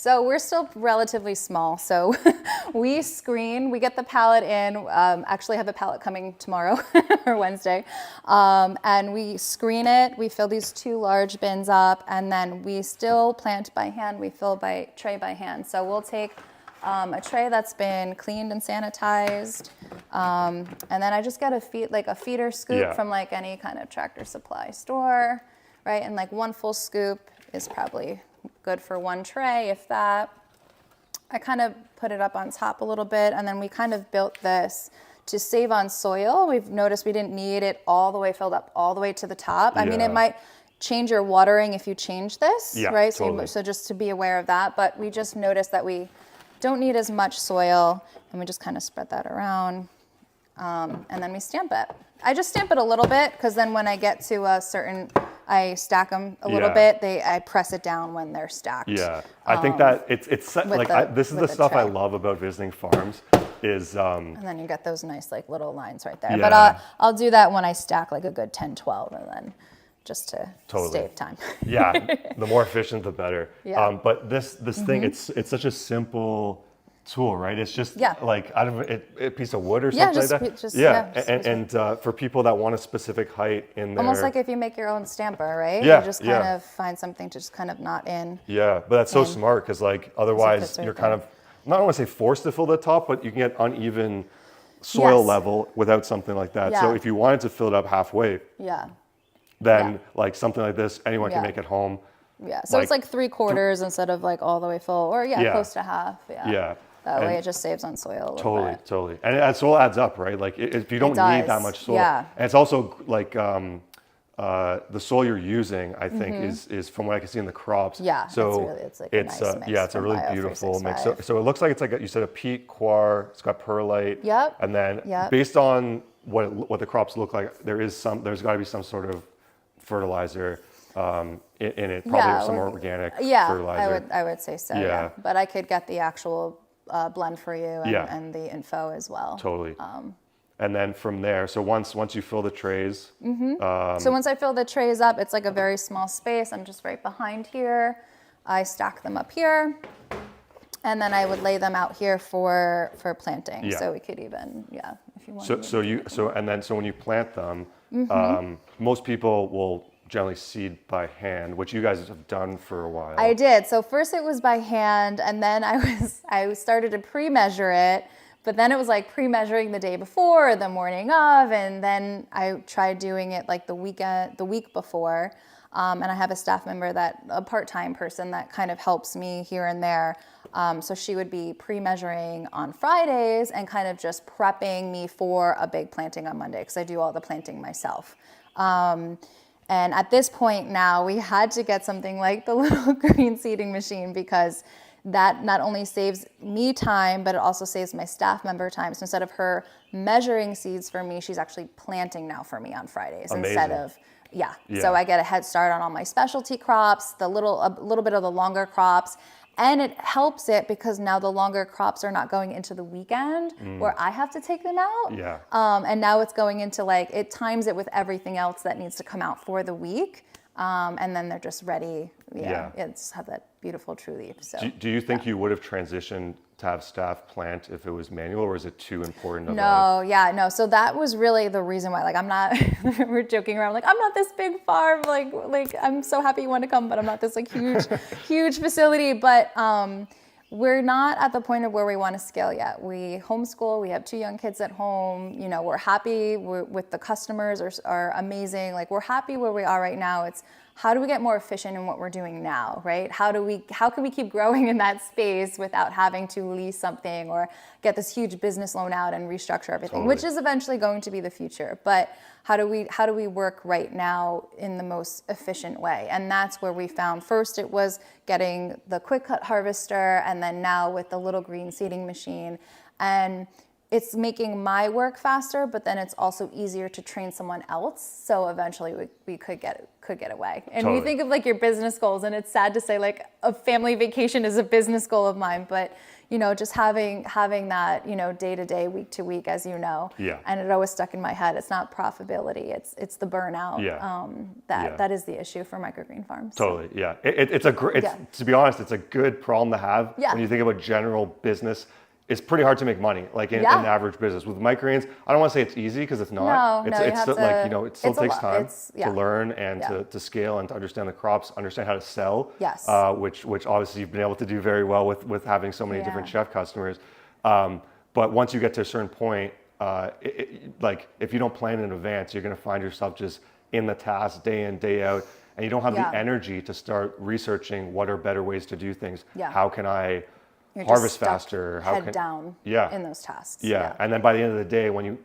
So we're still relatively small. So we screen, we get the pallet in, actually have the pallet coming tomorrow or Wednesday. And we screen it, we fill these 2 large bins up, and then we still plant by hand, we fill by tray by hand. So we'll take a tray that's been cleaned and sanitized. And then I just get a feeder scoop from like any kind of Tractor Supply store, right? And like 1 full scoop is probably good for 1 tray, if that. I kind of put it up on top a little bit, and then we kind of built this to save on soil. We've noticed we didn't need it all the way filled up all the way to the top. I mean, it might change your watering if you change this, right? Totally. So just to be aware of that. But we just noticed that we don't need as much soil, and we just kind of spread that around, and then we stamp it. I just stamp it a little bit, because then when I get to a certain, I stack them a little bit. I press it down when they're stacked. Yeah, I think that it's like this is the stuff I love about visiting farms is. And then you get those nice like little lines right there. Yeah. But I'll do that when I stack like a good 10, 12, and then just to save time. Yeah, the more efficient, the better. Yeah. But this thing, it's such a simple tool, right? It's just like out of a piece of wood or something like that. And for people that want a specific height in there. Almost like if you make your own stamper, right? Yeah, you just kind of find something to just kind of knot in. Yeah, but that's so smart, because like otherwise you're kind of, not want to say forced to fill the top, but you can get uneven soil level without something like that. So if you wanted to fill it up halfway, then like something like this, anyone can make at home. Yeah, so it's like 3/4 instead of like all the way full, or close to half. Yeah. That way it just saves on soil a little bit. Totally. And soil adds up, right? Like if you don't need that much soil. Yeah. And it's also like the soil you're using, I think, is from what I can see in the crops. Yeah. So it's like a nice mix. Yeah, it's a really beautiful mix. So it looks like it's like you said, a peat, coir, it's got perlite. Yep. And then based on what the crops look like, there's got to be some sort of fertilizer in it, probably some organic fertilizer. I would say so. Yeah. But I could get the actual blend for you and the info as well. Totally. And then from there, so once you fill the trays. So once I fill the trays up, it's like a very small space. I'm just right behind here. I stack them up here, and then I would lay them out here for planting. Yeah. So we could even, if you want. So when you plant them, most people will generally seed by hand, which you guys have done for a while. I did. So first it was by hand, and then I started to pre-measure it, but then it was like pre-measuring the day before or the morning of, and then I tried doing it like the week before. And I have a staff member a part-time person that kind of helps me here and there. So she would be pre-measuring on Fridays and kind of just prepping me for a big planting on Monday, because I do all the planting myself. And at this point now, we had to get something like the little green seeding machine, because that not only saves me time, but it also saves my staff member time. So instead of her measuring seeds for me, she's actually planting now for me on Fridays. Amazing. Instead of, So I get a head start on all my specialty crops, a little bit of the longer crops. And it helps it because now the longer crops are not going into the weekend where I have to take them out. Yeah. And now it's going into it times it with everything else that needs to come out for the week. And then they're just ready. It's have that beautiful true leaf. So do you think you would have transitioned to have staff plant if it was manual, or is it too important? No. So that was really the reason why. Like, I'm not. We're joking around. Like, I'm not this big farm. Like I'm so happy you want to come, but I'm not this like huge facility. But we're not at the point of where we want to scale yet. We homeschool. We have 2 young kids at home. You know, we're happy with the customers are amazing. Like, we're happy where we are right now. It's how do we get more efficient in what we're doing now, right? How can we keep growing in that space without having to lease something or get this huge business loan out and restructure everything, which is eventually going to be the future. But how do we work right now in the most efficient way? And that's where we found first it was getting the quick cut harvester, and then now with the little green seeding machine. And it's making my work faster, but then it's also easier to train someone else. So eventually we could get away. And Totally. you think of like your business goals, and it's sad to say like a family vacation is a business goal of mine, but you know, just having that, you know, day to day, week to week, as you know. Yeah. And it always stuck in my head. It's not profitability. It's the burnout. Yeah. That is the issue for microgreen farms. Totally. Yeah. It's to be honest, it's a good problem to have. Yeah. When you think about general business, it's pretty hard to make money, like in average business. With microgreens, I don't want to say it's easy because it's not. No, it's still, like, you know, it still takes time to learn and Yeah. to scale and to understand the crops, understand how to sell. Yes. Which obviously you've been able to do very well with having so many different chef customers. But once you get to a certain point, like if you don't plan in advance, you're going to find yourself just in the task day in, day out, and you don't have the energy to start researching what are better ways to do things. Yeah. How can I You're harvest just faster? How head down in those tasks. Yeah. And then by the end of the day, when you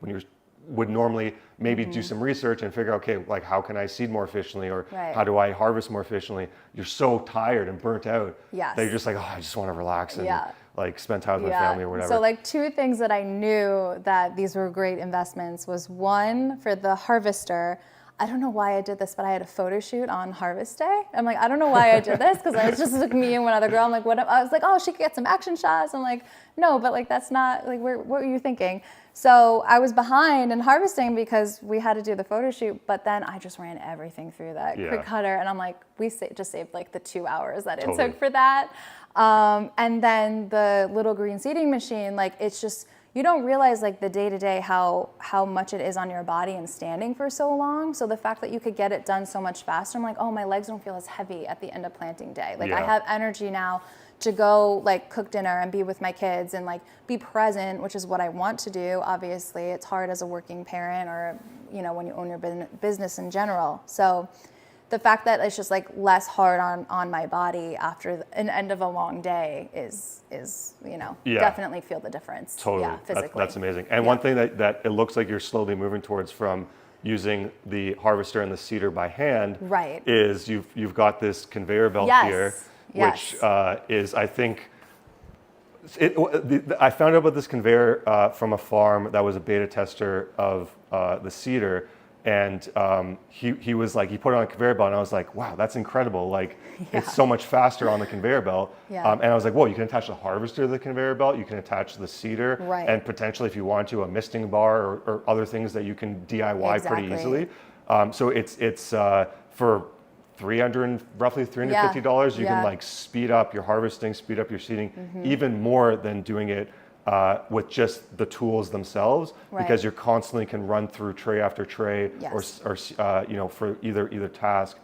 would normally maybe do some research and figure out, okay, like how can I seed more efficiently, or how do I harvest more efficiently? You're so tired and burnt out that you're just like, oh, I just want to relax and like spend time with my family or whatever. So like two things that I knew that these were great investments was, one, for the harvester. I don't know why I did this, but I had a photo shoot on harvest day. I'm like, I don't know why I did this, because I was just like me and one other girl. I'm like, what? I was like, oh, she could get some action shots. I'm like, no, but like that's not like what were you thinking? So I was behind in harvesting because we had to do the photo shoot, but then I just ran everything through that quick cutter, and I'm like, we just saved like the 2 hours that it took for that. And then the little green seeding machine, like it's just, you don't realize like the day-to-day how much it is on your body and standing for so long. So the fact that you could get it done so much faster, I'm like, oh, my legs don't feel as heavy at the end of planting day. Like I have energy now to go like cook dinner and be with my kids and like be present, which is what I want to do. Obviously, it's hard as a working parent, or, you know, when you own your business in general. So the fact that it's just like less hard on my body after an end of a long day is you know, definitely feel the difference. Totally. Yeah, physically. That's amazing. And one thing that it looks like you're slowly moving towards from using the harvester and the seeder by hand is you've got this conveyor belt here, which is, I think, I found out about this conveyor from a farm that was a beta tester of the seeder. And he was like, he put it on a conveyor belt, and I was like, wow, that's incredible. Like, it's so much faster on the conveyor belt. And I was like, whoa, you can attach the harvester to the conveyor belt, you can attach the seeder, and potentially, if you want to, a misting bar or other things that you can DIY pretty easily. So it's for roughly $350, you can like speed up your harvesting, speed up your seeding, even more than doing it with just the tools themselves, because you're constantly can run through tray after tray, or you know, for either task.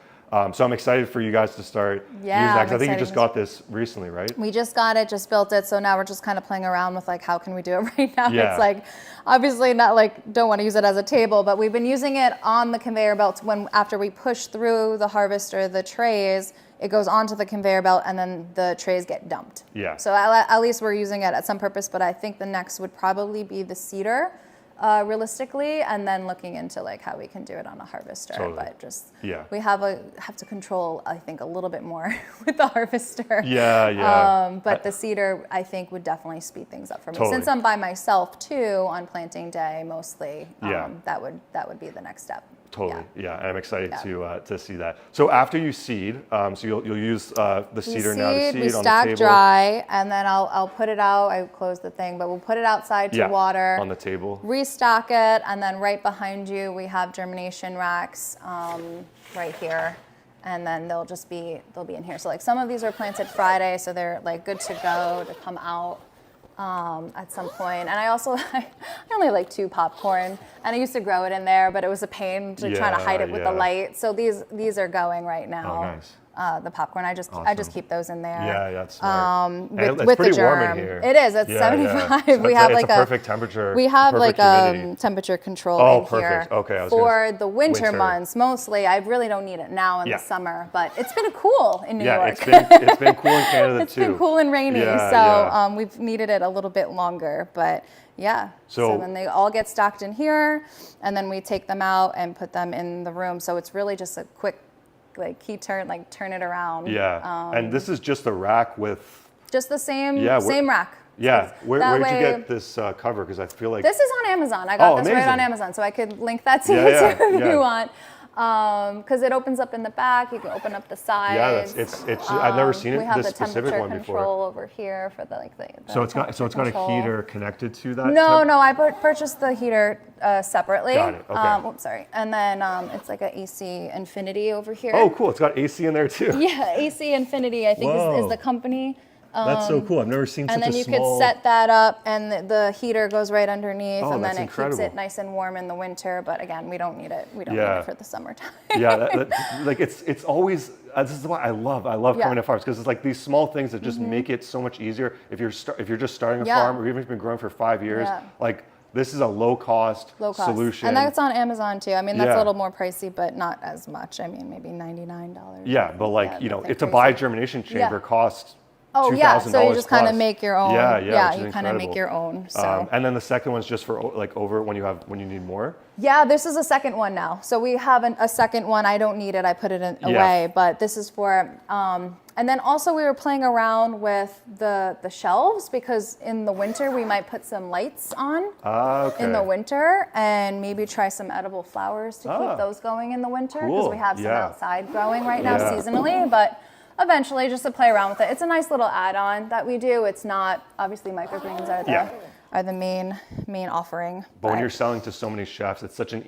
So I'm excited for you guys to start using that, because I think you just got this recently, right? We just got it, just built it. So now we're just kind of playing around with like, how can we do it right now? It's like, obviously not like, don't want to use it as a table, but we've been using it on the conveyor belts after we push through the harvester, the trays, it goes onto the conveyor belt, and then the trays get dumped. So at least we're using it at some purpose, but I think the next would probably be the seeder, realistically, and then looking into like how we can do it on a harvester. But just we have to control, I think, a little bit more with the harvester. But the seeder, I think, would definitely speed things up for me. Since I'm by myself too on planting day mostly, that would be the next step. And I'm excited to see that. So after you seed, so you'll use the seeder now to seed we on the stack table. dry, and then I'll put it out. I closed the thing, but we'll put it outside to water on the table. Restock it, and then right behind you we have germination racks right here, and then they'll be in here. So like some of these are planted Friday, so they're like good to go to come out at some point. And I also I only have like 2 popcorn, and I used to grow it in there, but it was a pain to try to hide it with the light. So these are going right now. Oh, nice. The popcorn, I just keep those in there. That's smart. With pretty the germ. Warm in here. It is. It's 75. We have like a perfect temperature. We have like a temperature control in here. Okay. For the winter months mostly. I really don't need it now in the summer, but it's been cool in New York. It's been cool in Canada too. It's been cool and rainy, so we've needed it a little bit longer, but so then they all get stocked in here, and then we take them out and put them in the room. So it's really just a quick like key turn, like turn it around. And this is just a rack with Just the same rack. Yeah, So where did you get this cover? Because I feel like this is on Amazon. I got this right on Amazon, so I could link that to you too if you want. Because it opens up in the back, you can open up the sides. Yeah, it's I've never seen we have this the specific one temperature before. control over here for the So it's got a heater connected to that. No, I purchased the heater separately. Got it. Okay. Oops, sorry. And then it's like an AC Infinity over here. Oh, cool! It's got AC in there too. Yeah, AC Infinity I think is the company. That's so cool. I've never seen such a small... And then you could set that up, and the heater goes right underneath, and then it incredible. keeps it nice and warm in the winter. But again, we don't need it. We don't need it for the summertime. Yeah, like it's always... this is why I love coming to farms, because it's like these small things that just make it so much easier. If you're just starting a farm, or even if you've been growing for 5 years, like this is a low cost solution. And that's on Amazon too. I mean, that's a little more pricey, but not as much. I mean, maybe $99. Yeah, but like, to buy a germination chamber costs Oh yeah, so you just kind of make your own. Yeah, you kind of make your own. So. And then the second one's just for like over when you need more. Yeah, this is a second one now. So we have a second one. I don't need it. I put it away. But this is for. And then also we were playing around with the shelves, because in the winter we might put some lights on in the winter, and maybe try some edible flowers to keep those going in the winter, because we have some outside growing right now seasonally, but. Eventually, just to play around with it. It's a nice little add-on that we do. It's not, obviously microgreens are the main offering. But when you're selling to so many chefs, it's such an